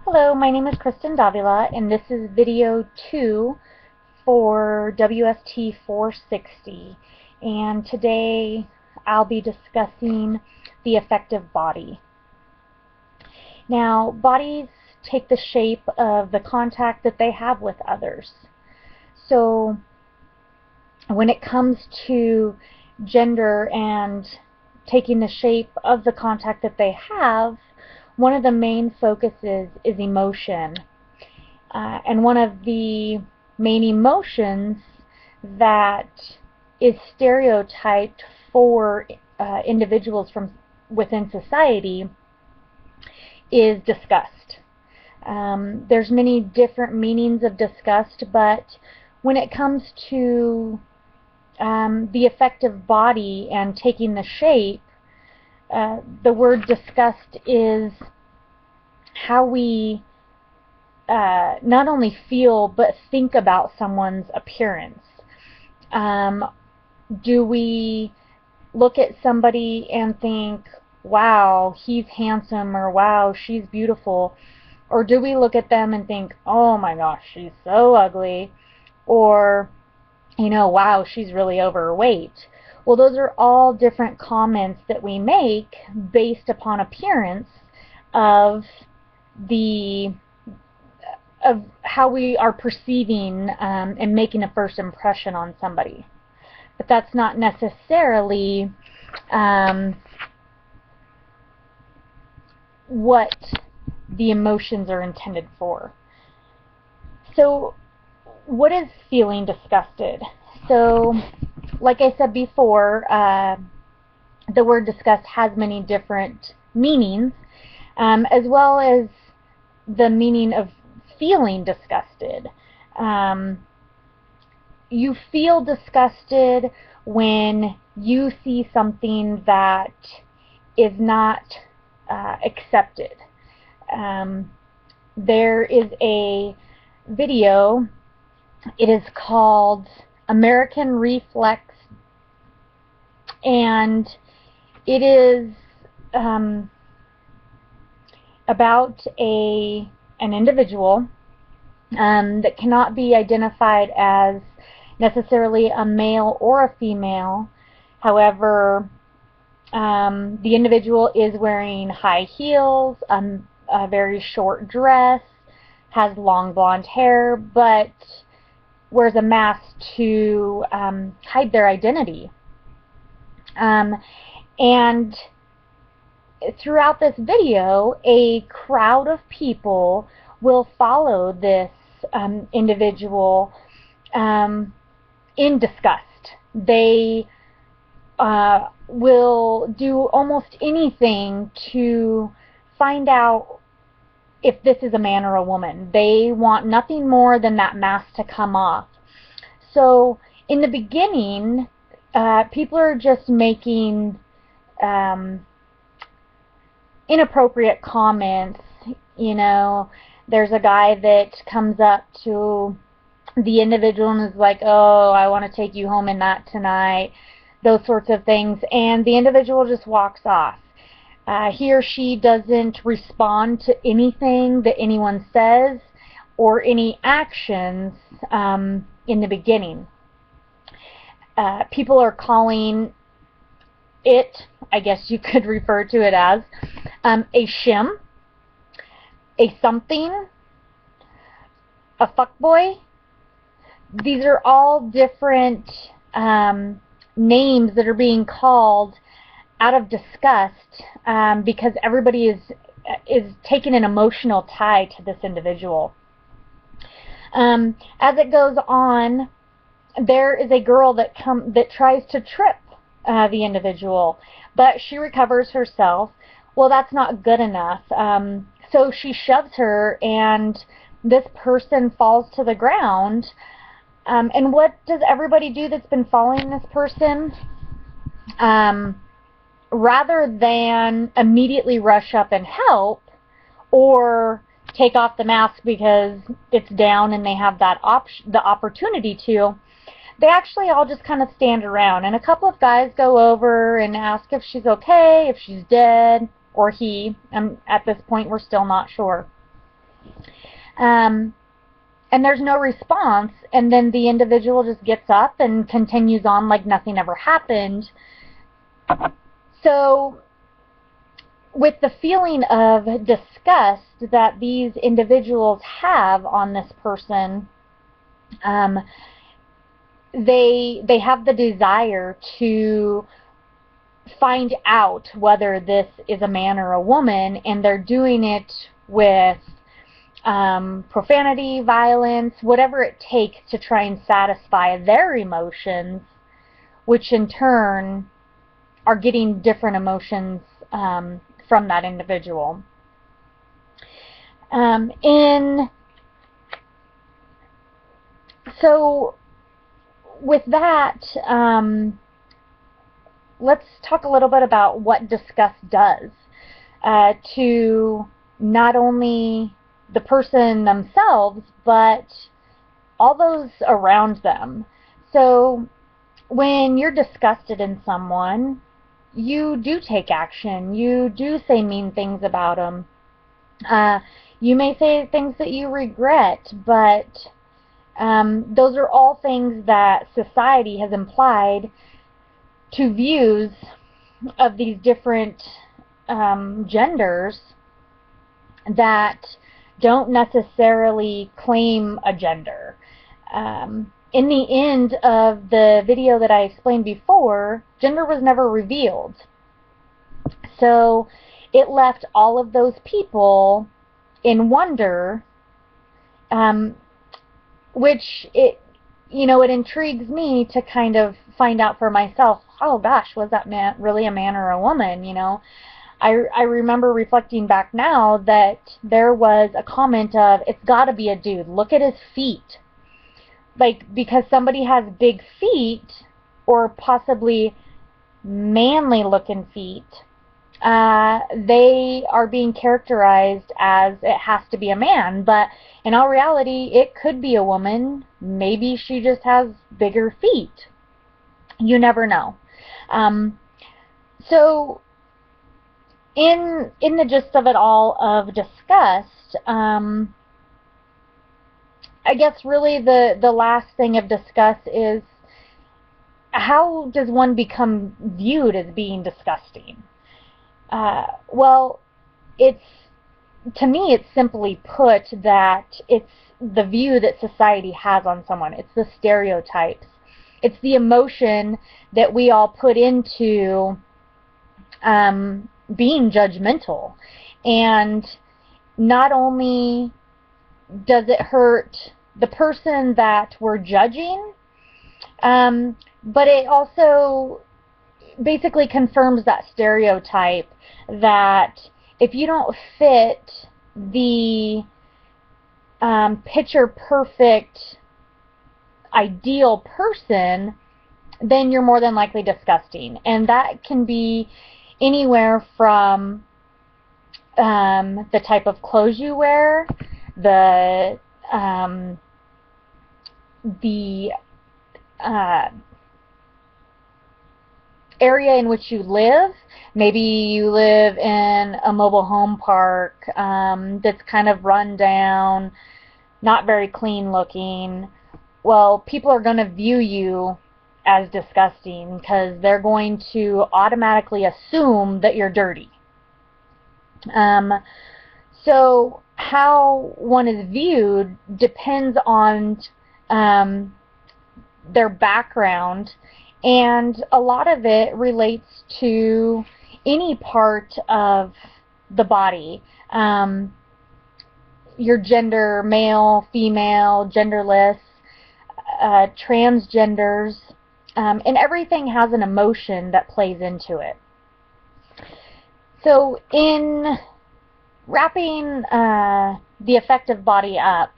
Hello, my name is Christin Davila, and this is video 2 for WST 460. And today I'll be discussing the affective body. Now, bodies take the shape of the contact that they have with others. So when it comes to gender and taking the shape of the contact that they have, one of the main focuses is emotion. And one of the main emotions that is stereotyped for individuals from within society is disgust. There's many different meanings of disgust, but when it comes to the affective body and taking the shape, the word disgust is how we not only feel but think about someone's appearance. Do we look at somebody and think, wow, he's handsome, or wow, she's beautiful? Or do we look at them and think, oh my gosh, she's so ugly, or, you know, wow, she's really overweight? Well, those are all different comments that we make based upon appearance of how we are perceiving and making a first impression on somebody. But that's not necessarily what the emotions are intended for. So, what is feeling disgusted? So, like I said before, the word disgust has many different meanings, as well as the meaning of feeling disgusted. You feel disgusted when you see something that is not accepted. There is a video. It is called American Reflex, and it is about an individual that cannot be identified as necessarily a male or a female. However, the individual is wearing high heels, a very short dress, has long blonde hair, but wears a mask to hide their identity. And throughout this video, a crowd of people will follow this individual in disgust. They will do almost anything to find out if this is a man or a woman. They want nothing more than that mask to come off. So in the beginning, people are just making inappropriate comments. You know, there's a guy that comes up to the individual and is like, oh, I want to take you home in that tonight, those sorts of things, and the individual just walks off. He or she doesn't respond to anything that anyone says or any actions in the beginning. People are calling it, I guess you could refer to it as, a shim, a something, a fuckboy. These are all different names that are being called out of disgust because everybody is taking an emotional tie to this individual. As it goes on, there is a girl that tries to trip the individual, but she recovers herself. Well, that's not good enough. So she shoves her, and this person falls to the ground. And what does everybody do that's been following this person? Rather than immediately rush up and help or take off the mask because it's down and they have that the opportunity to, they actually all just kind of stand around, and a couple of guys go over and ask if she's okay, if she's dead, or he. At this point, we're still not sure. And there's no response, and then the individual just gets up and continues on like nothing ever happened. So with the feeling of disgust that these individuals have on this person, they have the desire to find out whether this is a man or a woman, and they're doing it with profanity, violence, whatever it takes to try and satisfy their emotions, which in turn are getting different emotions from that individual. So with that, let's talk a little bit about what disgust does to not only the person themselves, but all those around them. So when you're disgusted in someone, you do take action. You do say mean things about them. You may say things that you regret, but those are all things that society has implied to views of these different genders that don't necessarily claim a gender. In the end of the video that I explained before, gender was never revealed. So it left all of those people in wonder, which it intrigues me to kind of find out for myself, oh gosh, was that man really a man or a woman? I remember reflecting back now that there was a comment of, it's got to be a dude. Look at his feet. Like, because somebody has big feet, or possibly manly looking feet, they are being characterized as it has to be a man. But in all reality, it could be a woman. Maybe she just has bigger feet. You never know. So in the gist of it all of disgust, I guess really the last thing of disgust is, how does one become viewed as being disgusting? Well, to me, it's simply put that it's the view that society has on someone. It's the stereotypes. It's the emotion that we all put into being judgmental. And not only does it hurt the person that we're judging, but it also basically confirms that stereotype that if you don't fit the picture perfect ideal person, then you're more than likely disgusting. And that can be anywhere from the type of clothes you wear, the area in which you live. Maybe you live in a mobile home park that's kind of run down, not very clean looking. Well, people are going to view you as disgusting because they're going to automatically assume that you're dirty. So how one is viewed depends on their background, and a lot of it relates to any part of the body. Your gender, male, female, genderless, transgenders, and everything has an emotion that plays into it. So in wrapping the affective body up,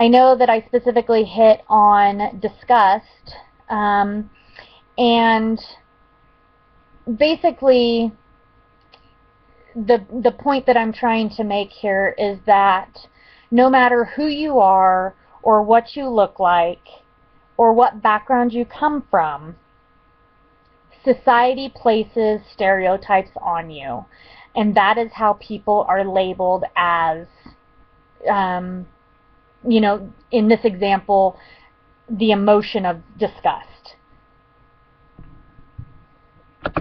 I know that I specifically hit on disgust, and basically the point that I'm trying to make here is that no matter who you are or what you look like or what background you come from, society places stereotypes on you. And that is how people are labeled as, you know, in this example, the emotion of disgust.